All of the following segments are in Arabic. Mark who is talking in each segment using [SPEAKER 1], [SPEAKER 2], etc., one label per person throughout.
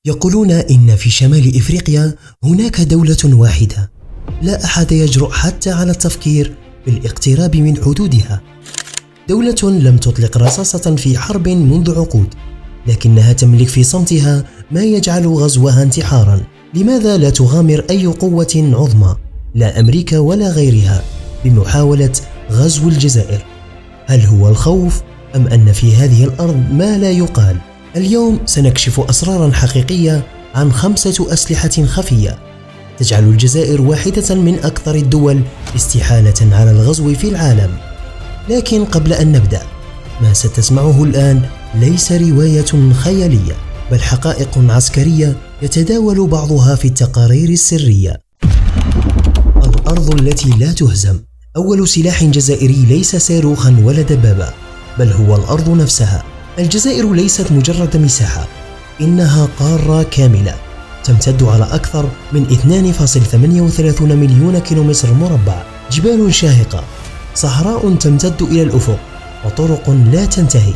[SPEAKER 1] يقولون إن في شمال إفريقيا هناك دولة واحدة لا أحد يجرؤ حتى على التفكير بالاقتراب من حدودها. دولة لم تطلق رصاصة في حرب منذ عقود، لكنها تملك في صمتها ما يجعل غزوها انتحارا. لماذا لا تغامر أي قوة عظمى، لا أمريكا ولا غيرها، بمحاولة غزو الجزائر؟ هل هو الخوف أم أن في هذه الأرض ما لا يقال؟ اليوم سنكشف أسرارا حقيقية عن 5 أسلحة خفية تجعل الجزائر واحدة من أكثر الدول استحالة على الغزو في العالم. لكن قبل أن نبدأ، ما ستسمعه الآن ليس رواية خيالية، بل حقائق عسكرية يتداول بعضها في التقارير السرية. الأرض التي لا تهزم. أول سلاح جزائري ليس صاروخا ولا دبابة، بل هو الأرض نفسها. الجزائر ليست مجرد مساحة، إنها قارة كاملة تمتد على أكثر من 2.38 مليون كيلومتر مربع. جبال شاهقة، صحراء تمتد إلى الأفق، وطرق لا تنتهي.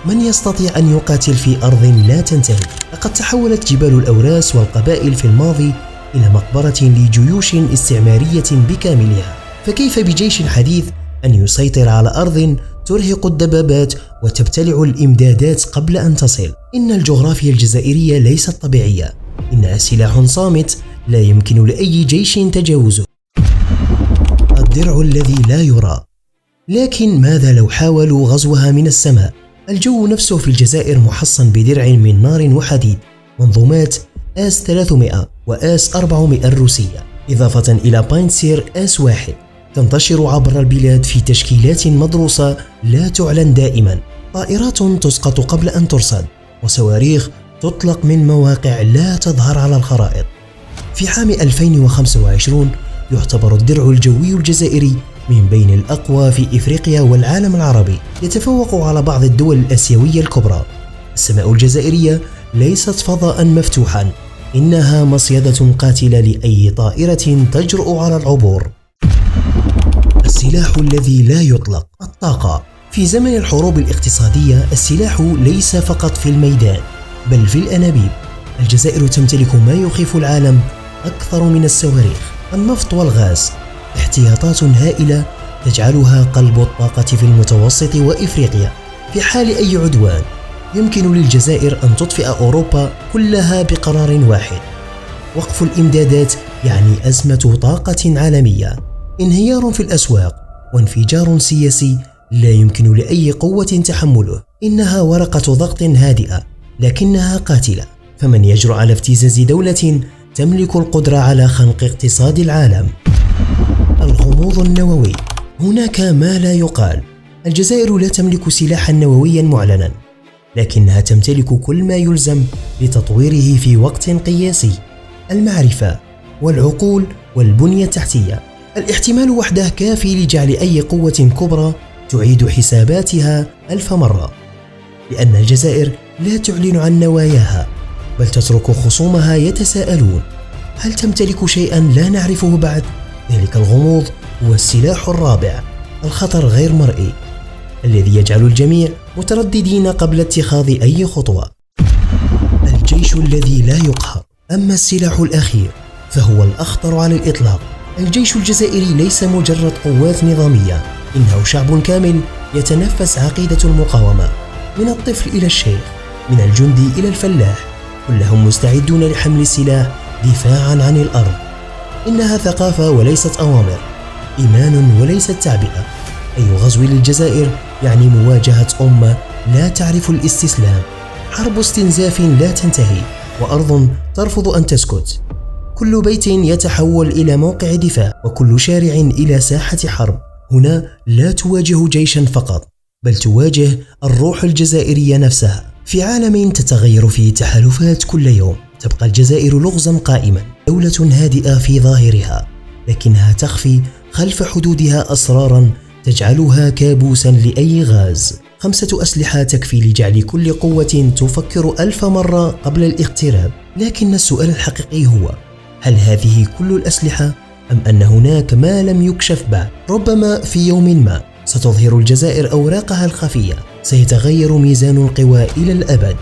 [SPEAKER 1] من يستطيع أن يقاتل في أرض لا تنتهي؟ لقد تحولت جبال الأوراس والقبائل في الماضي إلى مقبرة لجيوش استعمارية بكاملها، فكيف بجيش حديث أن يسيطر على أرض ترهق الدبابات وتبتلع الإمدادات قبل أن تصل؟ إن الجغرافيا الجزائرية ليست طبيعية، إنها سلاح صامت لا يمكن لأي جيش تجاوزه. الدرع الذي لا يرى. لكن ماذا لو حاولوا غزوها من السماء؟ الجو نفسه في الجزائر محصن بدرع من نار وحديد، منظومات آس 300 وآس 400 الروسية، إضافة إلى باينتسير آس 1 تنتشر عبر البلاد في تشكيلات مدروسة لا تعلن دائما. طائرات تسقط قبل أن ترصد، وصواريخ تطلق من مواقع لا تظهر على الخرائط. في عام 2025 يعتبر الدرع الجوي الجزائري من بين الأقوى في إفريقيا والعالم العربي، يتفوق على بعض الدول الآسيوية الكبرى. السماء الجزائرية ليست فضاء مفتوحا، إنها مصيدة قاتلة لأي طائرة تجرؤ على العبور. السلاح الذي لا يطلق. الطاقة. في زمن الحروب الاقتصادية السلاح ليس فقط في الميدان، بل في الأنابيب. الجزائر تمتلك ما يخيف العالم أكثر من الصواريخ، النفط والغاز، احتياطات هائلة تجعلها قلب الطاقة في المتوسط وإفريقيا. في حال أي عدوان يمكن للجزائر أن تطفئ أوروبا كلها بقرار واحد. وقف الإمدادات يعني أزمة طاقة عالمية، انهيار في الأسواق، وانفجار سياسي لا يمكن لأي قوة تحمله. إنها ورقة ضغط هادئة لكنها قاتلة، فمن يجرؤ على ابتزاز دولة تملك القدرة على خنق اقتصاد العالم. الغموض النووي. هناك ما لا يقال. الجزائر لا تملك سلاحا نوويا معلنا، لكنها تمتلك كل ما يلزم لتطويره في وقت قياسي: المعرفة والعقول والبنية التحتية. الاحتمال وحده كافي لجعل أي قوة كبرى تعيد حساباتها 1000 مرة، لأن الجزائر لا تعلن عن نواياها، بل تترك خصومها يتساءلون: هل تمتلك شيئا لا نعرفه بعد؟ ذلك الغموض هو السلاح الرابع، الخطر غير مرئي، الذي يجعل الجميع مترددين قبل اتخاذ أي خطوة. الجيش الذي لا يقهر. أما السلاح الأخير فهو الأخطر على الإطلاق. الجيش الجزائري ليس مجرد قوات نظامية، إنه شعب كامل يتنفس عقيدة المقاومة. من الطفل إلى الشيخ، من الجندي إلى الفلاح، كلهم مستعدون لحمل السلاح دفاعا عن الأرض. إنها ثقافة وليست أوامر، إيمان وليست تعبئة. أي غزو للجزائر يعني مواجهة أمة لا تعرف الاستسلام، حرب استنزاف لا تنتهي، وأرض ترفض أن تسكت. كل بيت يتحول إلى موقع دفاع، وكل شارع إلى ساحة حرب. هنا لا تواجه جيشا فقط، بل تواجه الروح الجزائرية نفسها. في عالم تتغير فيه التحالفات كل يوم، تبقى الجزائر لغزا قائما، دولة هادئة في ظاهرها، لكنها تخفي خلف حدودها أسرارا تجعلها كابوسا لأي غاز. 5 أسلحة تكفي لجعل كل قوة تفكر 1000 مرة قبل الاقتراب. لكن السؤال الحقيقي هو: هل هذه كل الأسلحة؟ أم أن هناك ما لم يكشف بعد؟ ربما في يوم ما ستظهر الجزائر أوراقها الخفية، سيتغير ميزان القوى إلى الأبد.